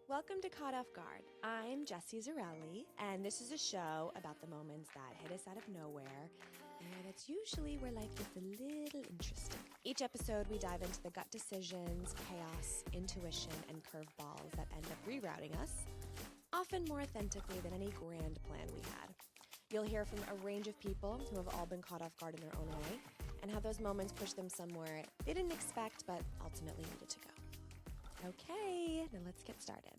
Welcome to Caught Off Guard. I'm Jessie Zarelli, and this is a show about the moments that hit us out of nowhere, and it's usually where life gets a little interesting. Each episode, we dive into the gut decisions, chaos, intuition, and curveballs that end up rerouting us, often more authentically than any grand plan we had. You'll hear from a range of people who have all been caught off guard in their own way, and how those moments push them somewhere they didn't expect but ultimately needed to go. Okay, now let's get started.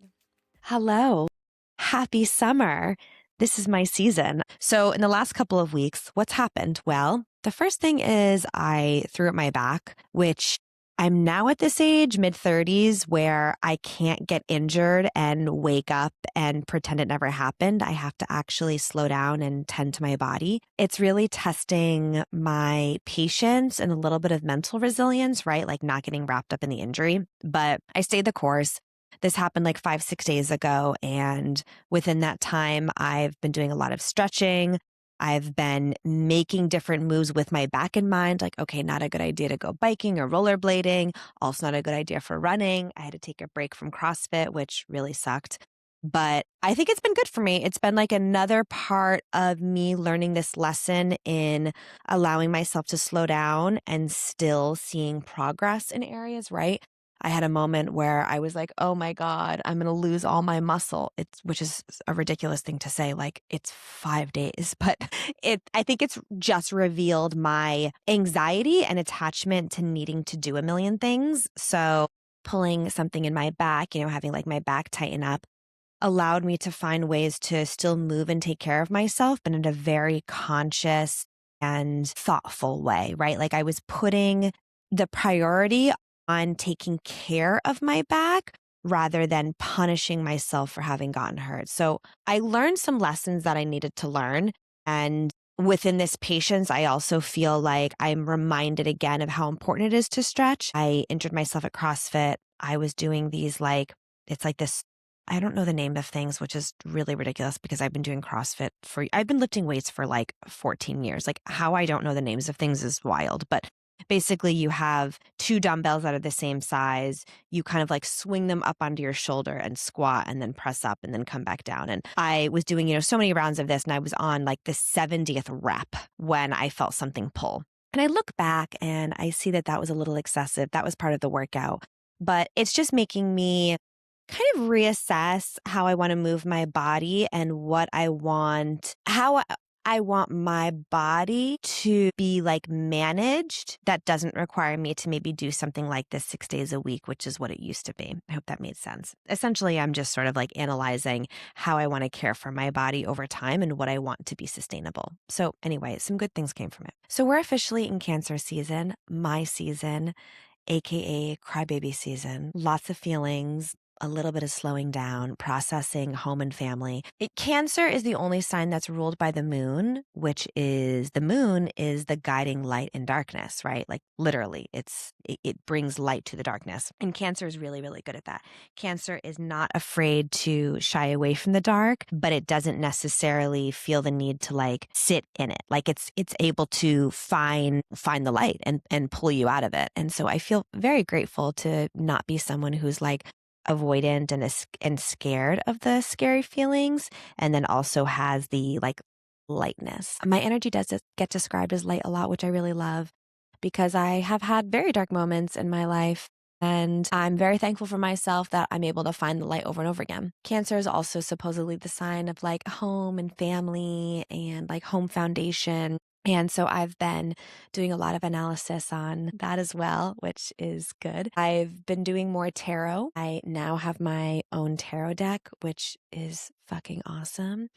Hello. Happy summer. This is my season. So in the last couple of weeks, what's happened? Well, the first thing is I threw at my back, which I'm now at this age, mid-30s, where I can't get injured and wake up and pretend it never happened. I have to actually slow down and tend to my body. It's really testing my patience and a little bit of mental resilience, right? Like not getting wrapped up in the injury. But I stayed the course. This happened like 5-6 days ago. And within that time, I've been doing a lot of stretching. I've been making different moves with my back in mind, like, okay, not a good idea to go biking or rollerblading. Also not a good idea for running. I had to take a break from CrossFit, which really sucked. But I think it's been good for me. It's been like another part of me learning this lesson in allowing myself to slow down and still seeing progress in areas, right? I had a moment where I was like, oh my God, I'm going to lose all my muscle. Which is a ridiculous thing to say. Like it's 5 days, but I think it's just revealed my anxiety and attachment to needing to do a million things. So pulling something in my back, having like my back tighten up allowed me to find ways to still move and take care of myself, but in a very conscious and thoughtful way, right? Like I was putting the priority on taking care of my back rather than punishing myself for having gotten hurt. So I learned some lessons that I needed to learn. And within this patience, I also feel like I'm reminded again of how important it is to stretch. I injured myself at CrossFit. I was doing these it's like this, I don't know the name of things, which is really ridiculous because I've been doing CrossFit I've been lifting weights for like 14 years. Like how I don't know the names of things is wild, but basically you have two dumbbells that are the same size. You kind of like swing them up onto your shoulder and squat and then press up and then come back down. And I was doing, so many rounds of this and I was on like the 70th rep when I felt something pull. And I look back and I see that was a little excessive. That was part of the workout, but it's just making me kind of reassess how I want to move my body and how I want my body to be like managed. That doesn't require me to maybe do something like this 6 days a week, which is what it used to be. I hope that made sense. Essentially, I'm just sort of like analyzing how I want to care for my body over time and what I want to be sustainable. So anyway, some good things came from it. So we're officially in Cancer season, my season, AKA crybaby season. Lots of feelings, a little bit of slowing down, processing home and family. Cancer is the only sign that's ruled by the moon, which is the moon is the guiding light in darkness, right? Like literally, it brings light to the darkness. And Cancer is really, really good at that. Cancer is not afraid to shy away from the dark, but it doesn't necessarily feel the need to like sit in it. Like it's able to find the light and pull you out of it. And so I feel very grateful to not be someone who's like avoidant and scared of the scary feelings, and then also has the like lightness. My energy does get described as light a lot, which I really love because I have had very dark moments in my life. And I'm very thankful for myself that I'm able to find the light over and over again. Cancer is also supposedly the sign of like home and family and like home foundation. And so I've been doing a lot of analysis on that as well, which is good. I've been doing more tarot. I now have my own tarot deck, which is fucking awesome.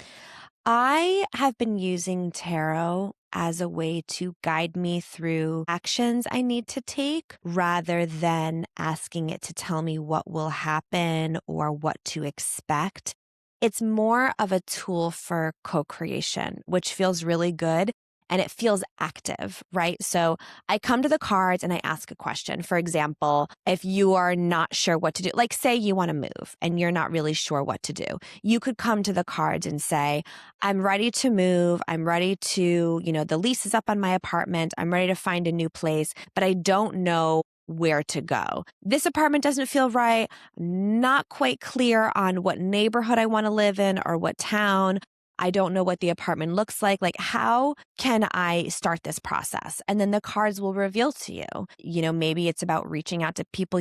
I have been using tarot as a way to guide me through actions I need to take rather than asking it to tell me what will happen or what to expect. It's more of a tool for co-creation, which feels really good. And it feels active, right? So I come to the cards and I ask a question. For example, if you are not sure what to do, like say you want to move and you're not really sure what to do, you could come to the cards and say, I'm ready to move. I'm ready to, the lease is up on my apartment. I'm ready to find a new place, but I don't know where to go. This apartment doesn't feel right. Not quite clear on what neighborhood I want to live in or what town. I don't know what the apartment looks like. Like, how can I start this process? And then the cards will reveal to you. Maybe it's about reaching out to people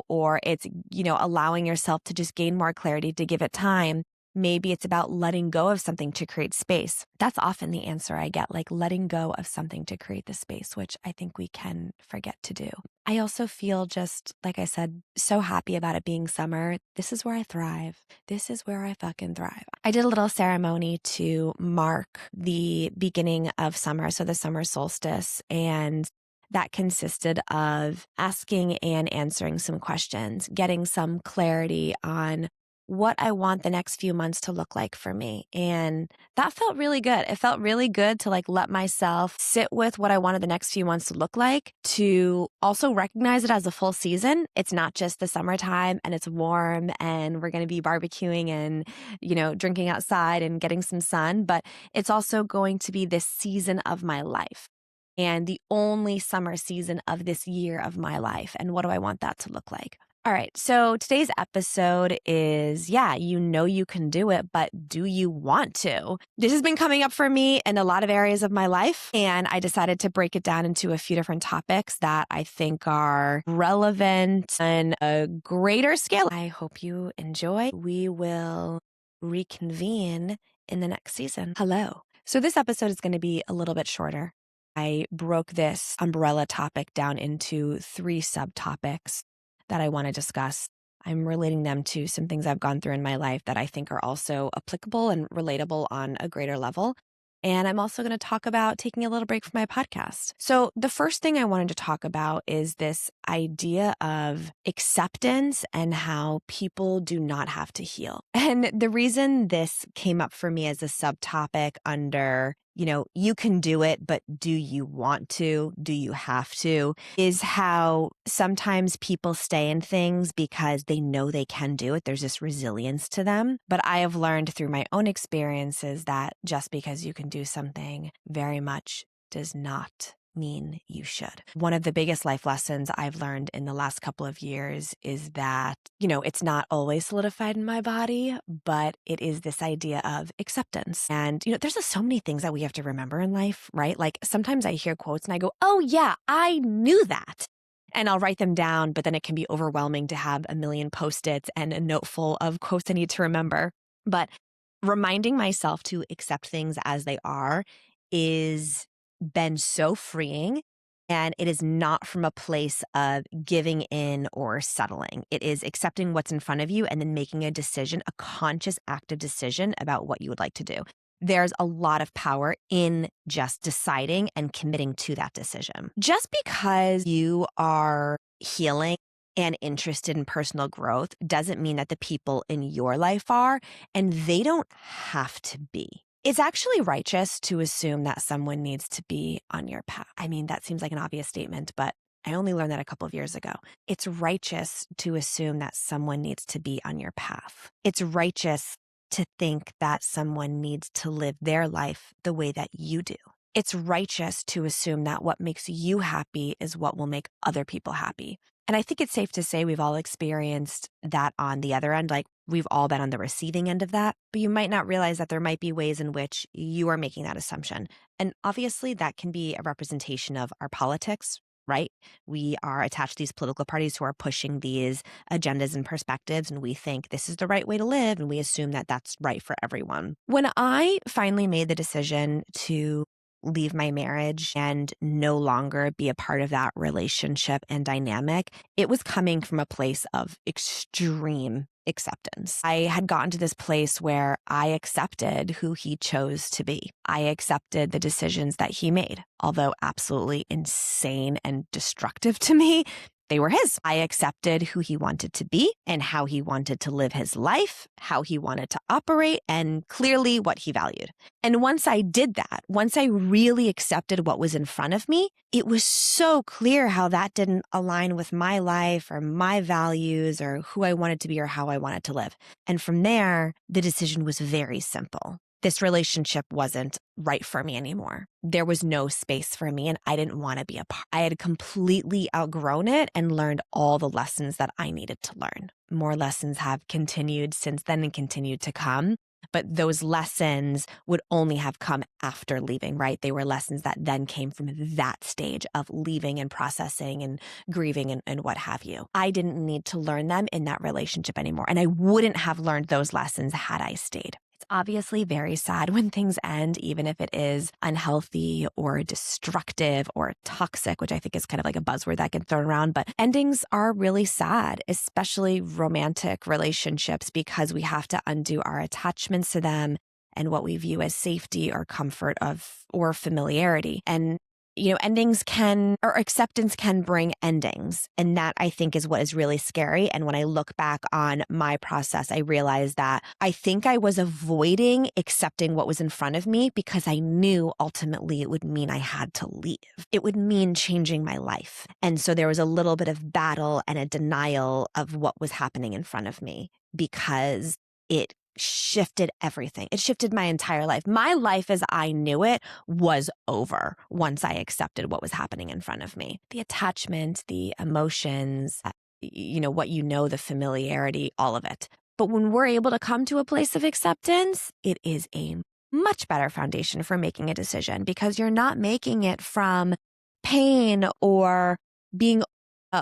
or it's, allowing yourself to just gain more clarity, to give it time. Maybe it's about letting go of something to create space. That's often the answer I get, like letting go of something to create the space, which I think we can forget to do. I also feel just, like I said, so happy about it being summer. This is where I thrive. This is where I fucking thrive. I did a little ceremony to mark the beginning of summer, so the summer solstice, and that consisted of asking and answering some questions, getting some clarity on what I want the next few months to look like for me. And that felt really good. It felt really good to let myself sit with what I wanted the next few months to look like, to also recognize it as a full season. It's not just the summertime and it's warm and we're going to be barbecuing and, drinking outside and getting some sun, but it's also going to be this season of my life and the only summer season of this year of my life. And what do I want that to look like? All right, so today's episode is, you can do it, but do you want to? This has been coming up for me in a lot of areas of my life, and I decided to break it down into a few different topics that I think are relevant on a greater scale. I hope you enjoy. We will reconvene in the next season. Hello. So this episode is going to be a little bit shorter. I broke this umbrella topic down into 3 subtopics that I want to discuss. I'm relating them to some things I've gone through in my life that I think are also applicable and relatable on a greater level. And I'm also going to talk about taking a little break from my podcast. So the first thing I wanted to talk about is this idea of acceptance and how people do not have to heal. And the reason this came up for me as a subtopic under you can do it, but do you want to? Do you have to? Is how sometimes people stay in things because they know they can do it. There's this resilience to them. But I have learned through my own experiences that just because you can do something very much does not mean you should. One of the biggest life lessons I've learned in the last couple of years is that, it's not always solidified in my body, but it is this idea of acceptance. And, there's just so many things that we have to remember in life, right? Like sometimes I hear quotes and I go, oh yeah, I knew that. And I'll write them down, but then it can be overwhelming to have a million Post-its and a note full of quotes I need to remember. But reminding myself to accept things as they are is been so freeing, and it is not from a place of giving in or settling. It is accepting what's in front of you and then making a decision, a conscious, active decision about what you would like to do. There's a lot of power in just deciding and committing to that decision. Just because you are healing and interested in personal growth doesn't mean that the people in your life are, and they don't have to be. It's actually righteous to assume that someone needs to be on your path. I mean, that seems like an obvious statement, but I only learned that a couple of years ago. It's righteous to assume that someone needs to be on your path. It's righteous to think that someone needs to live their life the way that you do. It's righteous to assume that what makes you happy is what will make other people happy. And I think it's safe to say we've all experienced that on the other end, like we've all been on the receiving end of that, but you might not realize that there might be ways in which you are making that assumption. And obviously that can be a representation of our politics, right? We are attached to these political parties who are pushing these agendas and perspectives, and we think this is the right way to live, and we assume that that's right for everyone. When I finally made the decision to leave my marriage and no longer be a part of that relationship and dynamic, it was coming from a place of extreme acceptance. I had gotten to this place where I accepted who he chose to be. I accepted the decisions that he made, although absolutely insane and destructive to me. They were his. I accepted who he wanted to be and how he wanted to live his life, how he wanted to operate, and clearly what he valued. And once I did that, once I really accepted what was in front of me, it was so clear how that didn't align with my life or my values or who I wanted to be or how I wanted to live. And from there, the decision was very simple. this relationship wasn't right for me anymore. There was no space for me and I didn't want to be a part. I had completely outgrown it and learned all the lessons that I needed to learn. More lessons have continued since then and continued to come. But those lessons would only have come after leaving, right? They were lessons that then came from that stage of leaving and processing and grieving and what have you. I didn't need to learn them in that relationship anymore. And I wouldn't have learned those lessons had I stayed. It's obviously very sad when things end, even if it is unhealthy or destructive or toxic, which I think is kind of like a buzzword that gets thrown around. But endings are really sad, especially romantic relationships, because we have to undo our attachments to them and what we view as safety or comfort of or familiarity. And endings or acceptance can bring endings. And that I think is what is really scary. And when I look back on my process, I realized that I think I was avoiding accepting what was in front of me because I knew ultimately it would mean I had to leave. It would mean changing my life. And so there was a little bit of battle and a denial of what was happening in front of me because it shifted everything. It shifted my entire life. My life as I knew it was over once I accepted what was happening in front of me. The attachment, the emotions, the familiarity, all of it. But when we're able to come to a place of acceptance, it is a much better foundation for making a decision because you're not making it from pain or being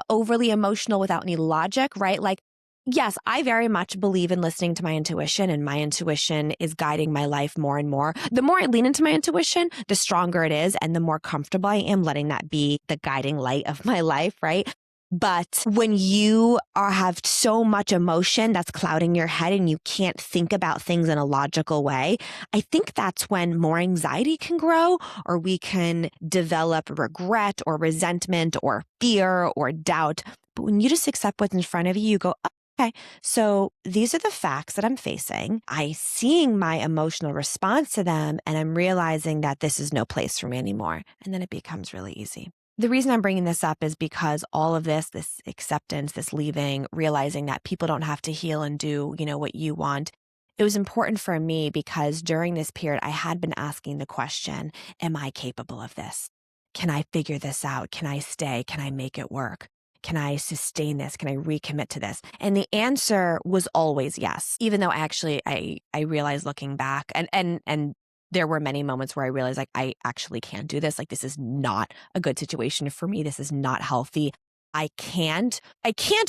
overly emotional without any logic, right? Like, yes, I very much believe in listening to my intuition, and my intuition is guiding my life more and more. The more I lean into my intuition, the stronger it is, and the more comfortable I am letting that be the guiding light of my life, right? But when you have so much emotion that's clouding your head and you can't think about things in a logical way, I think that's when more anxiety can grow, or we can develop regret or resentment or fear or doubt. But when you just accept what's in front of you, you go, okay, so these are the facts that I'm facing. I'm seeing my emotional response to them, and I'm realizing that this is no place for me anymore. And then it becomes really easy. The reason I'm bringing this up is because all of this acceptance, this leaving, realizing that people don't have to heal and do, what you want. It was important for me because during this period, I had been asking the question, am I capable of this? Can I figure this out? Can I stay? Can I make it work? Can I sustain this? Can I recommit to this? And the answer was always yes, even though I realized looking back and there were many moments where I realized like, I actually can't do this. Like, this is not a good situation for me. This is not healthy. I can't,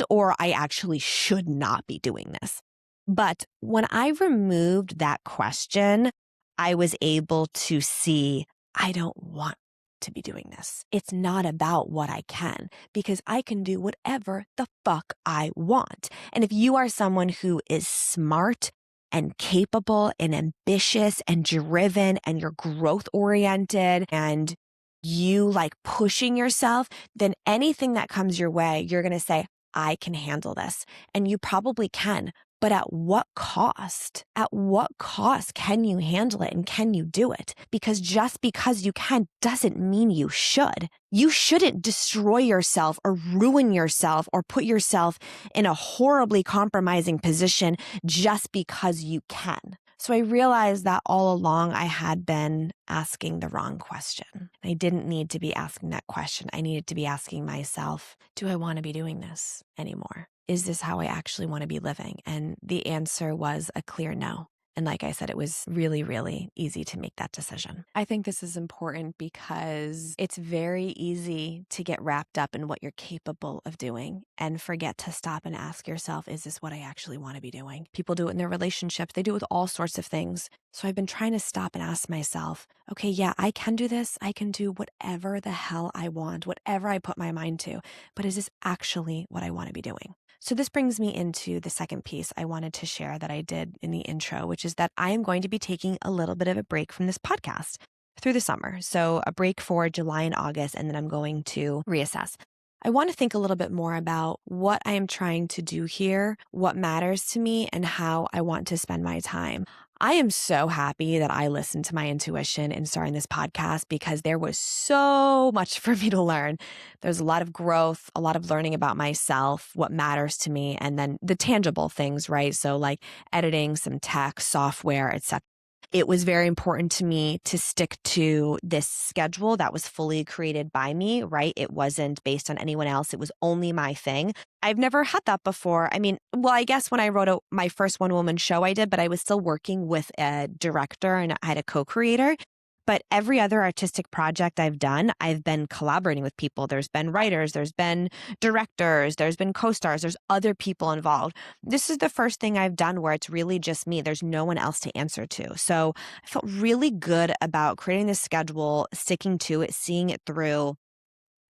or I actually should not be doing this. But when I removed that question, I was able to see, I don't want to be doing this. It's not about what I can, because I can do whatever the fuck I want. And if you are someone who is smart and capable and ambitious and driven and you're growth oriented and you like pushing yourself, then anything that comes your way, you're going to say, I can handle this. And you probably can. But at what cost? At what cost can you handle it and can you do it? Because just because you can doesn't mean you should. You shouldn't destroy yourself or ruin yourself or put yourself in a horribly compromising position just because you can. So I realized that all along I had been asking the wrong question. I didn't need to be asking that question. I needed to be asking myself, do I want to be doing this anymore? Is this how I actually want to be living? And the answer was a clear no. And like I said, it was really, really easy to make that decision. I think this is important because it's very easy to get wrapped up in what you're capable of doing and forget to stop and ask yourself, is this what I actually want to be doing? People do it in their relationships. They do it with all sorts of things. So I've been trying to stop and ask myself, okay, yeah, I can do this. I can do whatever the hell I want, whatever I put my mind to. But is this actually what I want to be doing? So this brings me into the second piece I wanted to share that I did in the intro, which is that I am going to be taking a little bit of a break from this podcast through the summer. So a break for July and August, and then I'm going to reassess. I want to think a little bit more about what I am trying to do here, what matters to me, and how I want to spend my time. I am so happy that I listened to my intuition in starting this podcast because there was so much for me to learn. There's a lot of growth, a lot of learning about myself, what matters to me, and then the tangible things, right? So like editing, some tech, software, etc. it was very important to me to stick to this schedule that was fully created by me, right? It wasn't based on anyone else. It was only my thing. I've never had that before. I mean, well, I guess when I wrote my first one-woman show, I did, but I was still working with a director and I had a co-creator. But every other artistic project I've done, I've been collaborating with people. There's been writers, there's been directors, there's been co-stars, there's other people involved. This is the first thing I've done where it's really just me. There's no one else to answer to. So I felt really good about creating this schedule, sticking to it, seeing it through,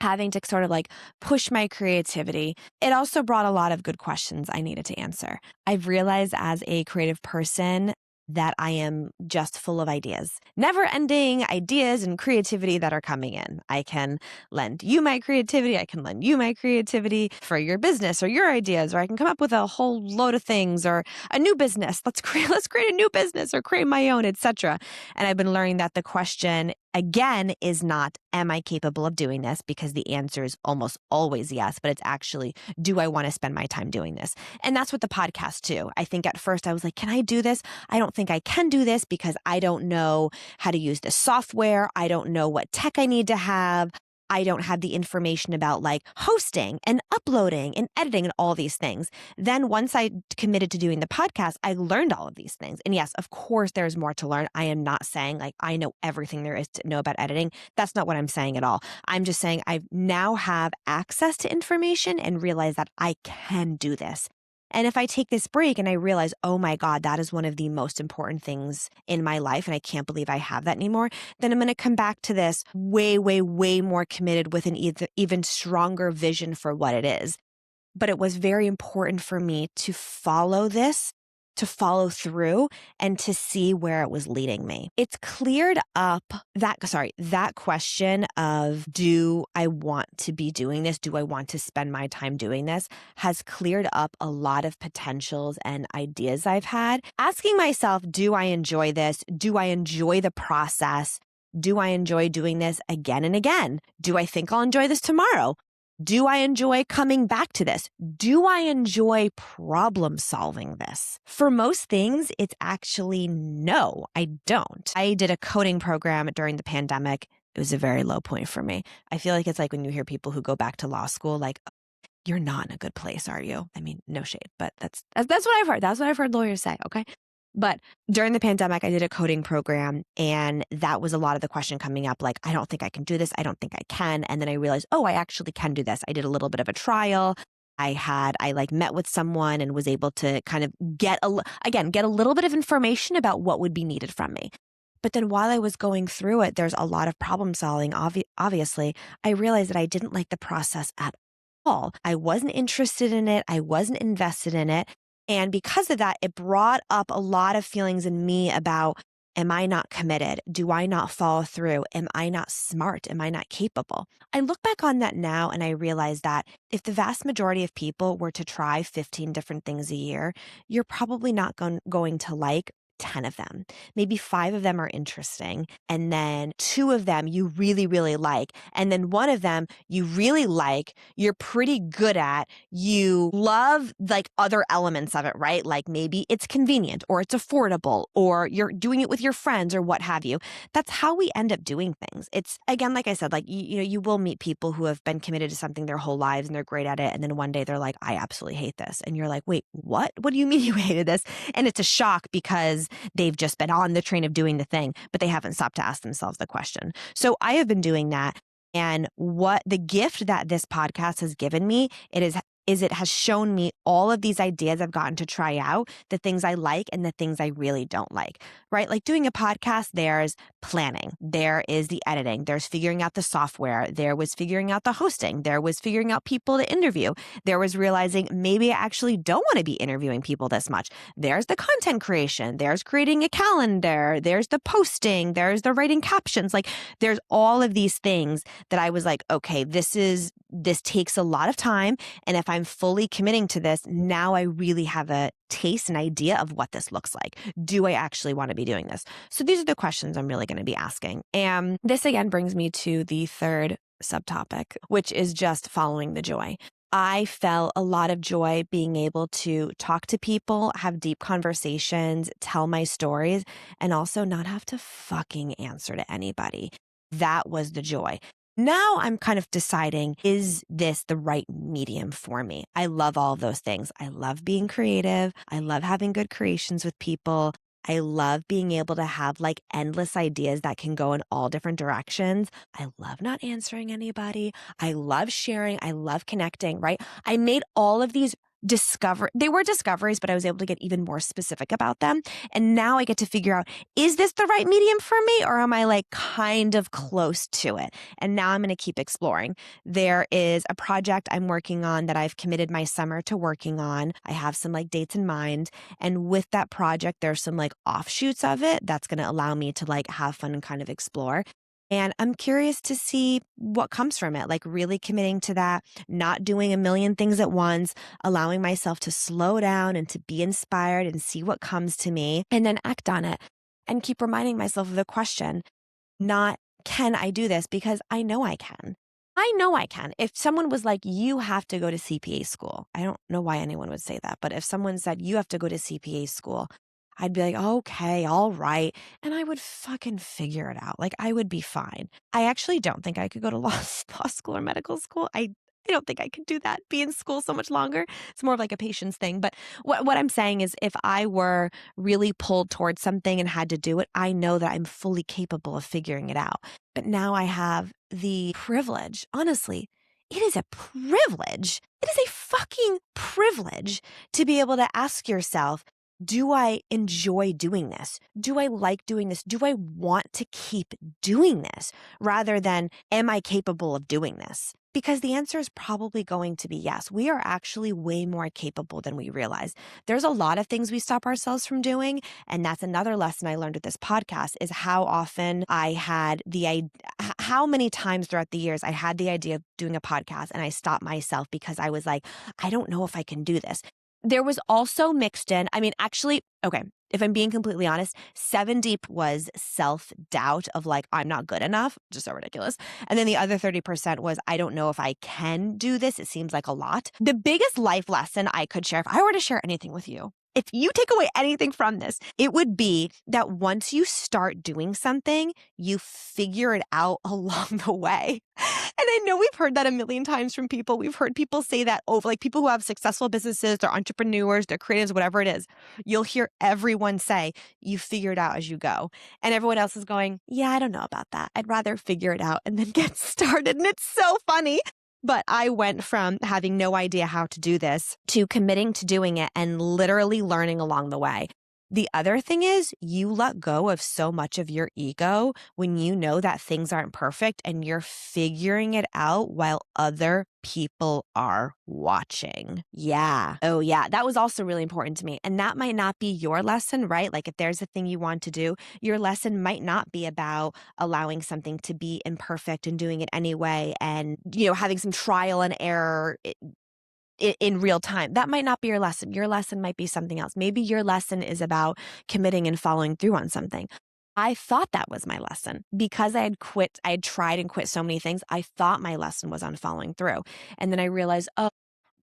having to sort of like push my creativity. It also brought a lot of good questions I needed to answer. I've realized as a creative person that I am just full of ideas, never ending ideas and creativity that are coming in. I can lend you my creativity. I can lend you my creativity for your business or your ideas, or I can come up with a whole load of things or a new business. Let's create a new business or create my own, etc. And I've been learning that the question again is not, am I capable of doing this? Because the answer is almost always yes, but it's actually, do I want to spend my time doing this? And that's what the podcast too. I think at first I was like, can I do this? I don't think I can do this because I don't know how to use this software. I don't know what tech I need to have. I don't have the information about like hosting and uploading and editing and all these things. Then once I committed to doing the podcast, I learned all of these things. And yes, of course, there's more to learn. I am not saying like I know everything there is to know about editing. That's not what I'm saying at all. I'm just saying I now have access to information and realize that I can do this. And if I take this break and I realize, oh my God, that is one of the most important things in my life, and I can't believe I have that anymore, then I'm going to come back to this way, way, way more committed with an even stronger vision for what it is. But it was very important for me to follow this, to follow through, and to see where it was leading me. It's cleared up that question of, do I want to be doing this? Do I want to spend my time doing this? Has cleared up a lot of potentials and ideas I've had. Asking myself, do I enjoy this? Do I enjoy the process? Do I enjoy doing this again and again? Do I think I'll enjoy this tomorrow? Do I enjoy coming back to this? Do I enjoy problem solving this? For most things, it's actually no, I don't. I did a coding program during the pandemic. It was a very low point for me. I feel like it's like when you hear people who go back to law school, like, you're not in a good place, are you? I mean, no shade, but that's what I've heard. That's what I've heard lawyers say, okay? But during the pandemic, I did a coding program, and that was a lot of the question coming up, like, I don't think I can do this. I don't think I can. And then I realized, oh, I actually can do this. I did a little bit of a trial. I met with someone and was able to kind of get a little bit of information about what would be needed from me. But then while I was going through it, there's a lot of problem solving. Obviously, I realized that I didn't like the process at all. I wasn't interested in it. I wasn't invested in it. And because of that, it brought up a lot of feelings in me about, am I not committed? Do I not follow through? Am I not smart? Am I not capable? I look back on that now and I realize that if the vast majority of people were to try 15 different things a year, you're probably not going to like 10 of them. Maybe 5 of them are interesting. And then 2 of them you really, really like. And then 1 of them you really like, you're pretty good at, you love like other elements of it, right? Like maybe it's convenient or it's affordable or you're doing it with your friends or what have you. That's how we end up doing things. It's, again, like I said, like, you will meet people who have been committed to something their whole lives and they're great at it. And then one day they're like, I absolutely hate this. And you're like, wait, what? What do you mean you hated this? And it's a shock because they've just been on the train of doing the thing, but they haven't stopped to ask themselves the question. So I have been doing that. And what the gift that this podcast has given me, it has shown me all of these ideas I've gotten to try out, the things I like and the things I really don't like, right? Like doing a podcast, there's planning, there is the editing, there's figuring out the software, there was figuring out the hosting, there was figuring out people to interview, there was realizing maybe I actually don't want to be interviewing people this much. There's the content creation, there's creating a calendar, there's the posting, there's the writing captions. Like there's all of these things that I was like, okay, this takes a lot of time. And if I'm fully committing to this, now I really have a taste, an idea of what this looks like. Do I actually want to be doing this? So these are the questions I'm really going to be asking. And this again brings me to the third subtopic, which is just following the joy. I felt a lot of joy being able to talk to people, have deep conversations, tell my stories, and also not have to fucking answer to anybody. That was the joy. Now I'm kind of deciding, is this the right medium for me? I love all of those things. I love being creative. I love having good creations with people. I love being able to have like endless ideas that can go in all different directions. I love not answering anybody. I love sharing. I love connecting, right? I made all of these they were discoveries, but I was able to get even more specific about them. And now I get to figure out, is this the right medium for me? Or am I like kind of close to it? And now I'm going to keep exploring. There is a project I'm working on that I've committed my summer to working on. I have some like dates in mind. And with that project, there's some like offshoots of it that's going to allow me to like have fun and kind of explore. And I'm curious to see what comes from it, like really committing to that, not doing a million things at once, allowing myself to slow down and to be inspired and see what comes to me and then act on it and keep reminding myself of the question, not can I do this? Because I know I can. I know I can. If someone was like, you have to go to CPA school, I don't know why anyone would say that, but if someone said, you have to go to CPA school, I'd be like, okay, all right. And I would fucking figure it out. Like I would be fine. I actually don't think I could go to law school or medical school. I don't think I could do that, be in school so much longer. It's more of like a patience thing. But what I'm saying is if I were really pulled towards something and had to do it, I know that I'm fully capable of figuring it out. But now I have the privilege, honestly, it is a privilege. It is a fucking privilege to be able to ask yourself, do I enjoy doing this? Do I like doing this? Do I want to keep doing this? Rather than, am I capable of doing this? Because the answer is probably going to be yes. We are actually way more capable than we realize. There's a lot of things we stop ourselves from doing. And that's another lesson I learned with this podcast is how often how many times throughout the years I had the idea of doing a podcast and I stopped myself because I was like, I don't know if I can do this. There was also mixed in, okay, if I'm being completely honest, 7 Deep was self-doubt of like, I'm not good enough, just so ridiculous. And then the other 30% was, I don't know if I can do this. It seems like a lot. The biggest life lesson I could share, if I were to share anything with you, if you take away anything from this, it would be that once you start doing something, you figure it out along the way. And I know we've heard that a million times from people. We've heard people say that over, like people who have successful businesses, they're entrepreneurs, they're creatives, whatever it is. You'll hear everyone say, you figure it out as you go. And everyone else is going, yeah, I don't know about that. I'd rather figure it out and then get started. And it's so funny. But I went from having no idea how to do this to committing to doing it and literally learning along the way. The other thing is you let go of so much of your ego when you know that things aren't perfect and you're figuring it out while other people are watching. Yeah. Oh, yeah. That was also really important to me. And that might not be your lesson, right? Like if there's a thing you want to do, your lesson might not be about allowing something to be imperfect and doing it anyway and, having some trial and error in real time. That might not be your lesson. Your lesson might be something else. Maybe your lesson is about committing and following through on something. I thought that was my lesson because I had tried and quit so many things. I thought my lesson was on following through. And then I realized, oh,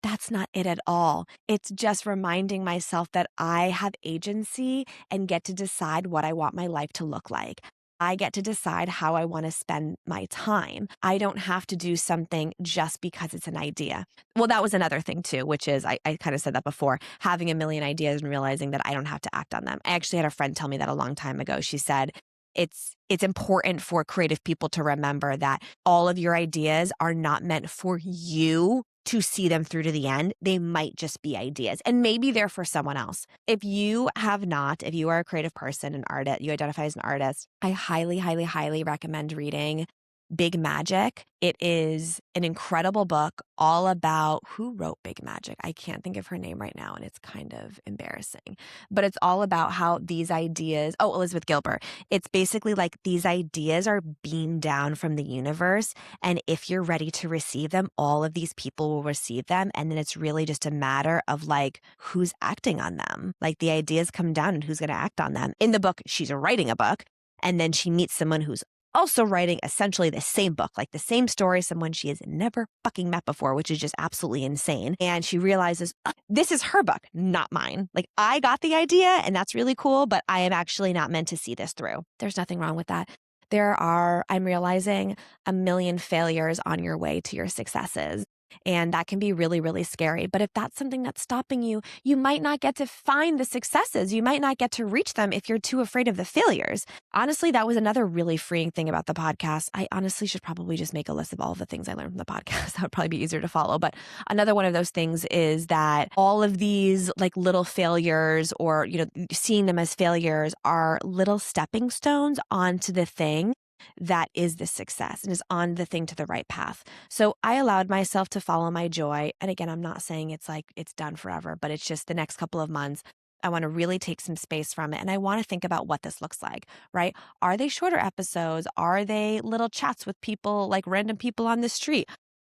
that's not it at all. It's just reminding myself that I have agency and get to decide what I want my life to look like. I get to decide how I want to spend my time. I don't have to do something just because it's an idea. Well, that was another thing too, which is, I kind of said that before, having a million ideas and realizing that I don't have to act on them. I actually had a friend tell me that a long time ago. She said, it's important for creative people to remember that all of your ideas are not meant for you to see them through to the end. They might just be ideas and maybe they're for someone else. If you are a creative person, an artist, you identify as an artist, I highly, highly, highly recommend reading Big Magic. It is an incredible book all about who wrote Big Magic. I can't think of her name right now and it's kind of embarrassing, but it's all about how these ideas, Elizabeth Gilbert. It's basically like these ideas are beamed down from the universe. And if you're ready to receive them, all of these people will receive them. And then it's really just a matter of like, who's acting on them? Like the ideas come down and who's going to act on them. In the book, she's writing a book and then she meets someone who's also writing essentially the same book, like the same story, someone she has never fucking met before, which is just absolutely insane. And she realizes this is her book, not mine. Like I got the idea and that's really cool, but I am actually not meant to see this through. There's nothing wrong with that. I'm realizing, a million failures on your way to your successes. And that can be really, really scary. But if that's something that's stopping you, you might not get to find the successes. You might not get to reach them if you're too afraid of the failures. Honestly, that was another really freeing thing about the podcast. I honestly should probably just make a list of all of the things I learned from the podcast. That would probably be easier to follow. But another one of those things is that all of these like little failures, or, seeing them as failures, are little stepping stones onto the thing that is the success and is on the thing to the right path. So I allowed myself to follow my joy. And again, I'm not saying it's like it's done forever, but it's just the next couple of months. I want to really take some space from it. And I want to think about what this looks like, right? Are they shorter episodes? Are they little chats with people, like random people on the street?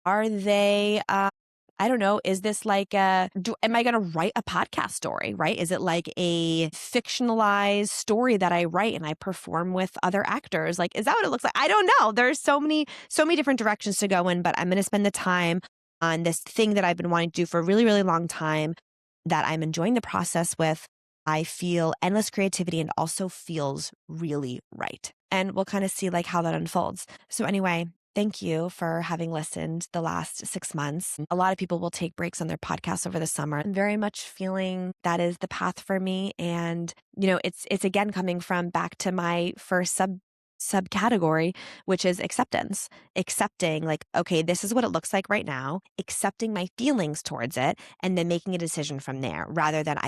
Are they, I don't know, is this like, am I going to write a podcast story, right? Is it like a fictionalized story that I write and I perform with other actors? Like, is that what it looks like? I don't know. There's so many different directions to go in, but I'm going to spend the time on this thing that I've been wanting to do for a really, really long time, that I'm enjoying the process with. I feel endless creativity and also feels really right. And we'll kind of see like how that unfolds. So anyway, thank you for having listened the last 6 months. A lot of people will take breaks on their podcasts over the summer. I'm very much feeling that is the path for me. And, it's again coming from back to my first subcategory, which is acceptance. Accepting like, okay, this is what it looks like right now, accepting my feelings towards it, and then making a decision from there, rather than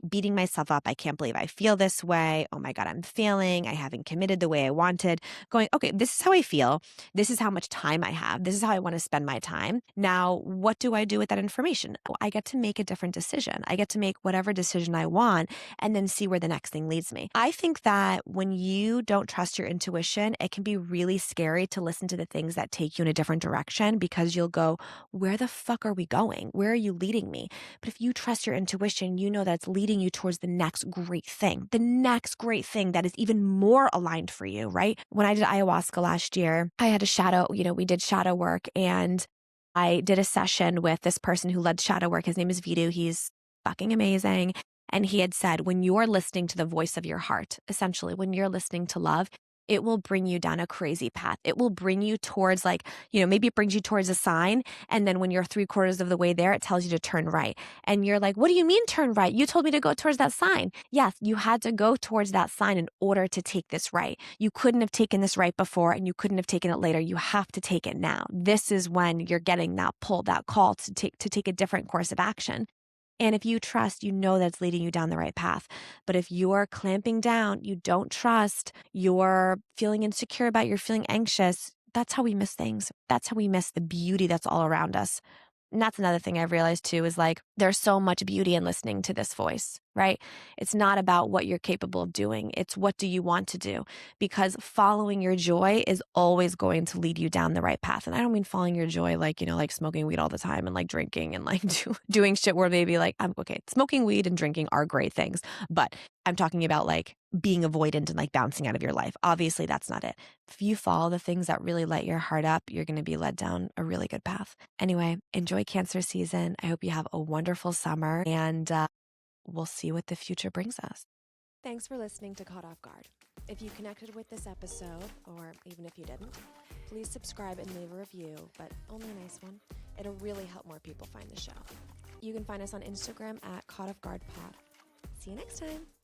beating myself up. I can't believe I feel this way. Oh my God, I'm failing. I haven't committed the way I wanted. Going, okay, this is how I feel. This is how much time I have. This is how I want to spend my time. Now, what do I do with that information? I get to make a different decision. I get to make whatever decision I want and then see where the next thing leads me. I think that when you don't trust your intuition, it can be really scary to listen to the things that take you in a different direction, because you'll go, where the fuck are we going? Where are you leading me? But if you trust your intuition, you know that it's leading you towards the next great thing that is even more aligned for you, right? When I did ayahuasca last year, I had a shadow, we did shadow work, and I did a session with this person who led shadow work. His name is Vidu. He's fucking amazing. And he had said, when you're listening to the voice of your heart, essentially, when you're listening to love, it will bring you down a crazy path. It will bring you towards maybe it brings you towards a sign. And then when you're 3/4 of the way there, it tells you to turn right. And you're like, what do you mean turn right? You told me to go towards that sign. Yes, you had to go towards that sign in order to take this right. You couldn't have taken this right before, and you couldn't have taken it later. You have to take it now. This is when you're getting that pull, that call to take a different course of action. And if you trust, you know that's leading you down the right path. But if you're clamping down, you don't trust, you're feeling insecure about, you're feeling anxious, that's how we miss things. That's how we miss the beauty that's all around us. And that's another thing I've realized too, is like, there's so much beauty in listening to this voice, right? It's not about what you're capable of doing. It's what do you want to do? Because following your joy is always going to lead you down the right path. And I don't mean following your joy like, like smoking weed all the time and like drinking and like doing shit where maybe like, I'm okay, smoking weed and drinking are great things, but I'm talking about like being avoidant and like bouncing out of your life. Obviously, that's not it. If you follow the things that really light your heart up, you're going to be led down a really good path. Anyway, enjoy Cancer season. I hope you have a wonderful summer, and we'll see what the future brings us. Thanks for listening to Caught Off Guard. If you connected with this episode, or even if you didn't, please subscribe and leave a review, but only a nice one. It'll really help more people find the show. You can find us on Instagram at Caught Off Guard Pod. See you next time.